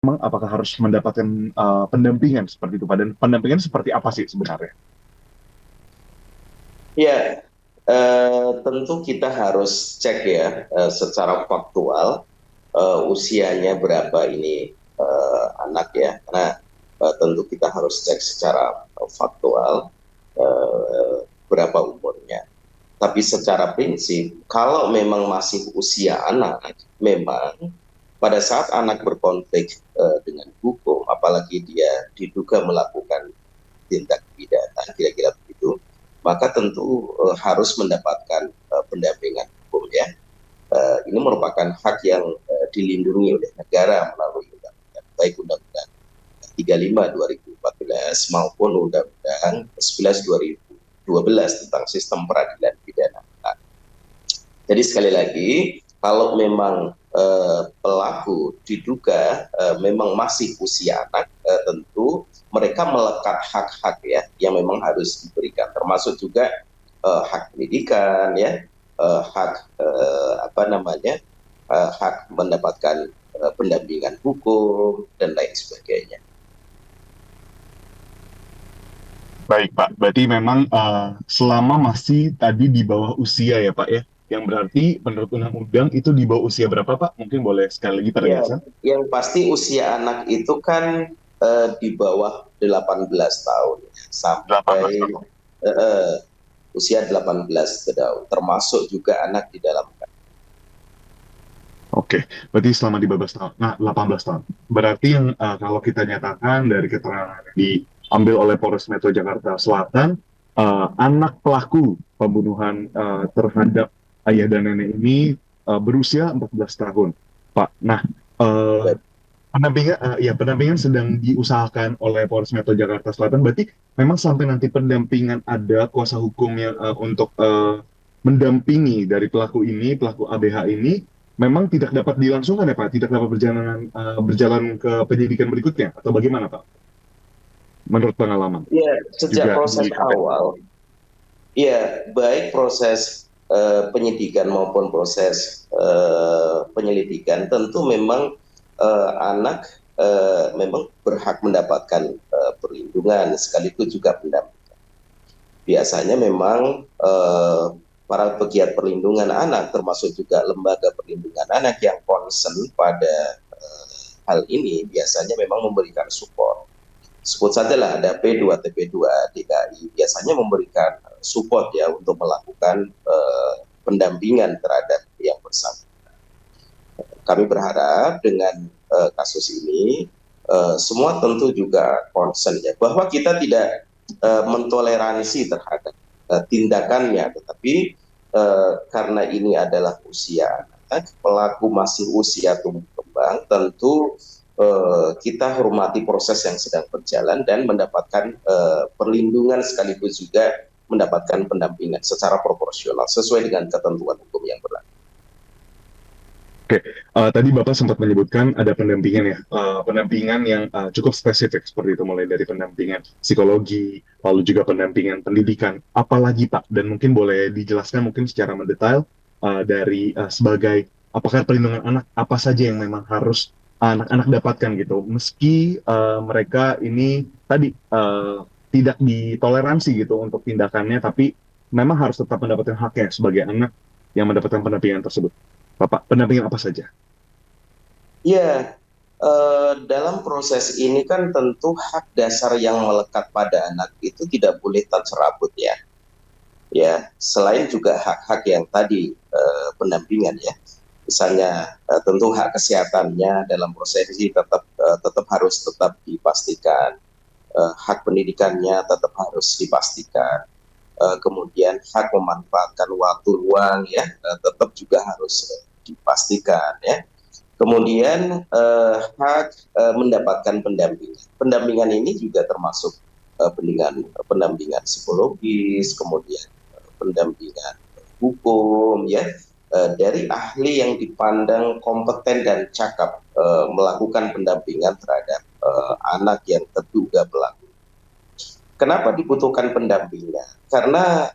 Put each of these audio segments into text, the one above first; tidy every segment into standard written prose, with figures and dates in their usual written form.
memang apakah harus mendapatkan pendampingan seperti itu Pak? Dan pendampingan seperti apa sih sebenarnya? Ya, tentu kita harus cek ya secara faktual usianya berapa ini anak ya. Karena tentu kita harus cek secara faktual berapa umurnya. Tapi secara prinsip, kalau memang masih usia anak, memang pada saat anak berkonflik dengan hukum, apalagi dia diduga melakukan tindak pidana, kira-kira begitu, maka tentu harus mendapatkan pendampingan hukum ya. Ini merupakan hak yang dilindungi oleh negara melalui undang-undang, baik Undang-Undang 35 2014 maupun Undang-Undang 11 2012 tentang sistem peradilan pidana. Jadi sekali lagi, kalau memang pelaku diduga memang masih usia anak, tentu mereka melekat hak-hak ya yang memang harus diberikan, termasuk juga hak pendidikan ya, hak apa namanya, hak mendapatkan pendampingan hukum dan lain sebagainya. Baik Pak, berarti memang selama masih tadi di bawah usia ya Pak ya, yang berarti menurut undang-undang itu di bawah usia berapa Pak? Mungkin boleh sekali lagi Ya, penegasan. yang pasti usia anak itu kan di bawah 18 tahun sampai 18 tahun. eh, usia 18 tahun, termasuk juga anak di dalam. Oke, berarti selama di bawah tahun, nah 18 tahun. Berarti yang kalau kita nyatakan dari keterangan yang diambil oleh Polres Metro Jakarta Selatan, anak pelaku pembunuhan terhadap ayah dan nenek ini berusia 14 tahun, Pak. Nah, eh, pendampingan sedang diusahakan oleh Polres Metro Jakarta Selatan. Berarti memang sampai nanti pendampingan ada kuasa hukumnya untuk mendampingi dari pelaku ini, pelaku ABH ini, memang tidak dapat dilangsungkan ya Pak, tidak dapat berjalan ke penyidikan berikutnya atau bagaimana Pak? Menurut pengalaman Ya, sejak juga proses di KPK. awal, ya baik proses penyidikan maupun proses penyelidikan, tentu memang anak memang berhak mendapatkan perlindungan sekaligus juga pendampingan. Biasanya memang para pegiat perlindungan anak, termasuk juga lembaga perlindungan anak yang concern pada hal ini, biasanya memang memberikan support. Sebut sajalah ada P2 TP2 DKI, biasanya memberikan support ya untuk melakukan pendampingan terhadap yang bersangkutan. Kami berharap dengan kasus ini semua tentu juga concern ya bahwa kita tidak mentoleransi terhadap tindakannya, tetapi karena ini adalah usia anak, pelaku masih usia tumbuh kembang, tentu kita hormati proses yang sedang berjalan dan mendapatkan perlindungan sekaligus juga mendapatkan pendampingan secara proporsional sesuai dengan ketentuan hukum yang berlaku. Oke, tadi Bapak sempat menyebutkan ada pendampingan ya, pendampingan yang cukup spesifik seperti itu, mulai dari pendampingan psikologi, lalu juga pendampingan pendidikan, apalagi Pak, dan mungkin boleh dijelaskan mungkin secara mendetail dari sebagai apakah perlindungan anak apa saja yang memang harus anak-anak dapatkan gitu, meski mereka ini tadi tidak ditoleransi gitu untuk tindakannya, tapi memang harus tetap mendapatkan haknya sebagai anak yang mendapatkan pendampingan tersebut. Bapak, pendampingan apa saja? Ya, dalam proses ini kan tentu hak dasar yang melekat pada anak itu tidak boleh tercerabut ya. Ya, selain juga hak-hak yang tadi pendampingan ya. Misalnya tentu hak kesehatannya dalam proses ini tetap harus tetap dipastikan. Hak pendidikannya tetap harus dipastikan. Kemudian hak memanfaatkan waktu luang ya tetap juga harus dipastikan ya. Kemudian hak mendapatkan pendampingan. Pendampingan ini juga termasuk pendampingan psikologis, kemudian pendampingan hukum ya dari ahli yang dipandang kompeten dan cakap melakukan pendampingan terhadap anak yang terduga pelaku. Kenapa dibutuhkan pendampingan? Karena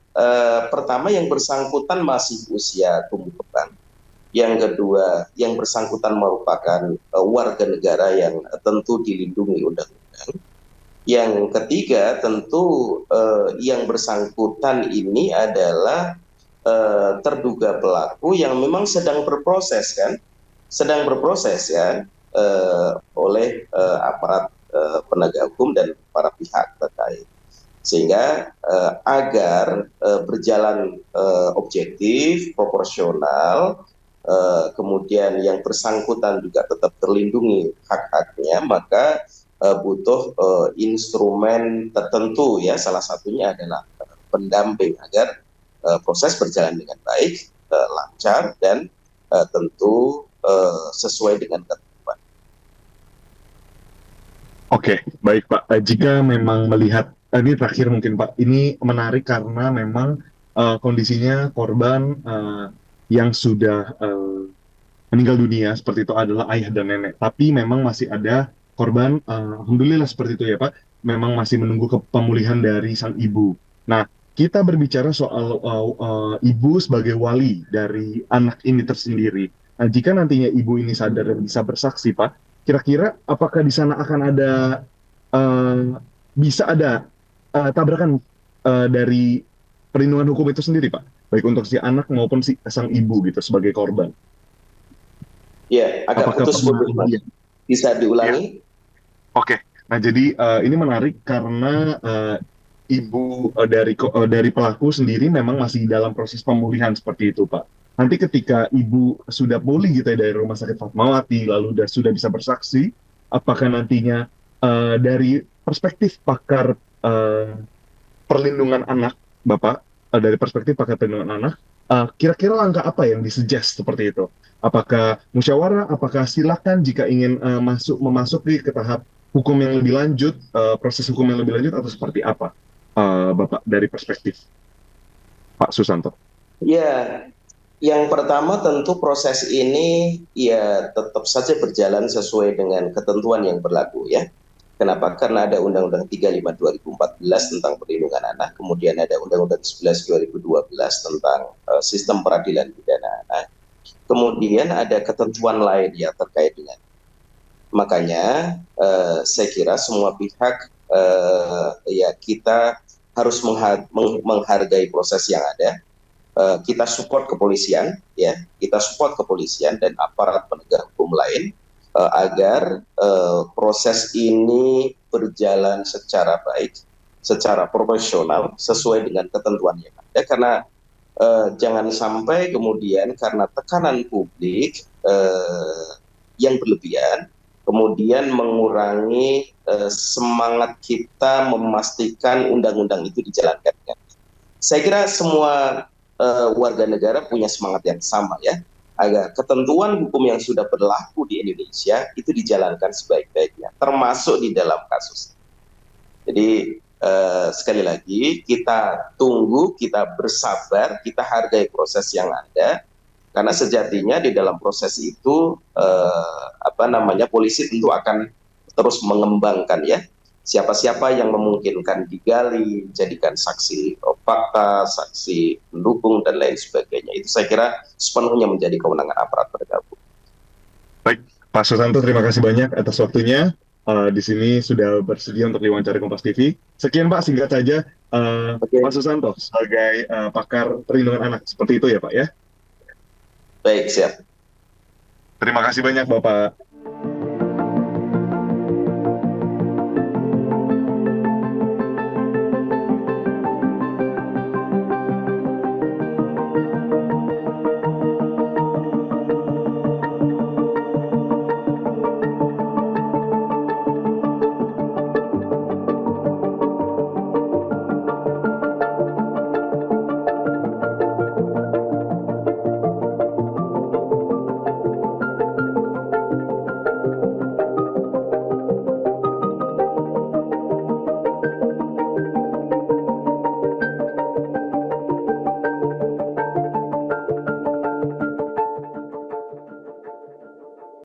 pertama yang bersangkutan masih usia tumbuh kembang. Yang kedua, yang bersangkutan merupakan warga negara yang tentu dilindungi undang-undang. Yang ketiga, tentu yang bersangkutan ini adalah terduga pelaku yang memang sedang berproses kan, sedang berproses ya oleh aparat penegak hukum dan para pihak terkait. Sehingga agar berjalan objektif, proporsional, kemudian yang bersangkutan juga tetap terlindungi hak-haknya, maka butuh instrumen tertentu ya, salah satunya adalah pendamping agar proses berjalan dengan baik, lancar, dan tentu sesuai dengan ketentuan. Oke, baik Pak. Jika memang melihat ini terakhir mungkin Pak, ini menarik karena memang kondisinya korban yang sudah meninggal dunia seperti itu adalah ayah dan nenek. Tapi memang masih ada korban, alhamdulillah seperti itu ya Pak, memang masih menunggu pemulihan dari sang ibu. Nah, kita berbicara soal ibu sebagai wali dari anak ini tersendiri. Nah, jika nantinya ibu ini sadar dan bisa bersaksi, Pak, kira-kira apakah di sana akan ada eh, bisa ada tabrakan dari perlindungan hukum itu sendiri, Pak? Baik untuk si anak maupun si sang ibu gitu sebagai korban. Ya, agak Apakah pernah putus-putus, Mas. iya. Bisa Ya, diulangi? oke. Nah, jadi ini menarik karena ibu dari pelaku sendiri memang masih dalam proses pemulihan seperti itu, Pak. Nanti ketika ibu sudah pulih gitu ya dari Rumah Sakit Fatmawati, lalu sudah bisa bersaksi, apakah nantinya dari perspektif pakar perlindungan anak, Bapak, dari perspektif pakar perlindungan anak, kira-kira langkah apa yang disuggest seperti itu? Apakah musyawarah? Apakah silakan jika ingin memasuki ke tahap hukum yang lebih lanjut, proses hukum yang lebih lanjut, atau seperti apa, Bapak, dari perspektif Pak Susanto? Ya, yang pertama tentu proses ini ya tetap saja berjalan sesuai dengan ketentuan yang berlaku ya. Kenapa? Karena ada Undang-Undang 35 2014 tentang perlindungan anak, kemudian ada Undang-Undang 11 2012 tentang sistem peradilan pidana anak. Kemudian ada ketentuan lain ya terkait dengan. Makanya saya kira semua pihak ya kita harus menghargai proses yang ada. Kita support kepolisian, ya, kita support kepolisian dan aparat penegak hukum lain agar proses ini berjalan secara baik, secara profesional, sesuai dengan ketentuan yang ada. Karena jangan sampai kemudian karena tekanan publik yang berlebihan, kemudian mengurangi semangat kita memastikan undang-undang itu dijalankan. Saya kira semua warga negara punya semangat yang sama ya, agar ketentuan hukum yang sudah berlaku di Indonesia itu dijalankan sebaik-baiknya, termasuk di dalam kasus. Jadi sekali lagi kita tunggu, kita bersabar, kita hargai proses yang ada, karena sejatinya di dalam proses itu polisi tentu akan terus mengembangkan ya siapa-siapa yang memungkinkan digali, jadikan saksi fakta, saksi pendukung dan lain sebagainya. Itu saya kira sepenuhnya menjadi kewenangan aparat penegak hukum. Baik, Pak Susanto, terima kasih banyak atas waktunya. Di sini sudah bersedia untuk diwawancara Kompas TV. Sekian Pak, singkat saja Pak Oke, Susanto sebagai pakar perlindungan anak. Seperti itu ya Pak ya. baik, siap. Terima kasih banyak Bapak.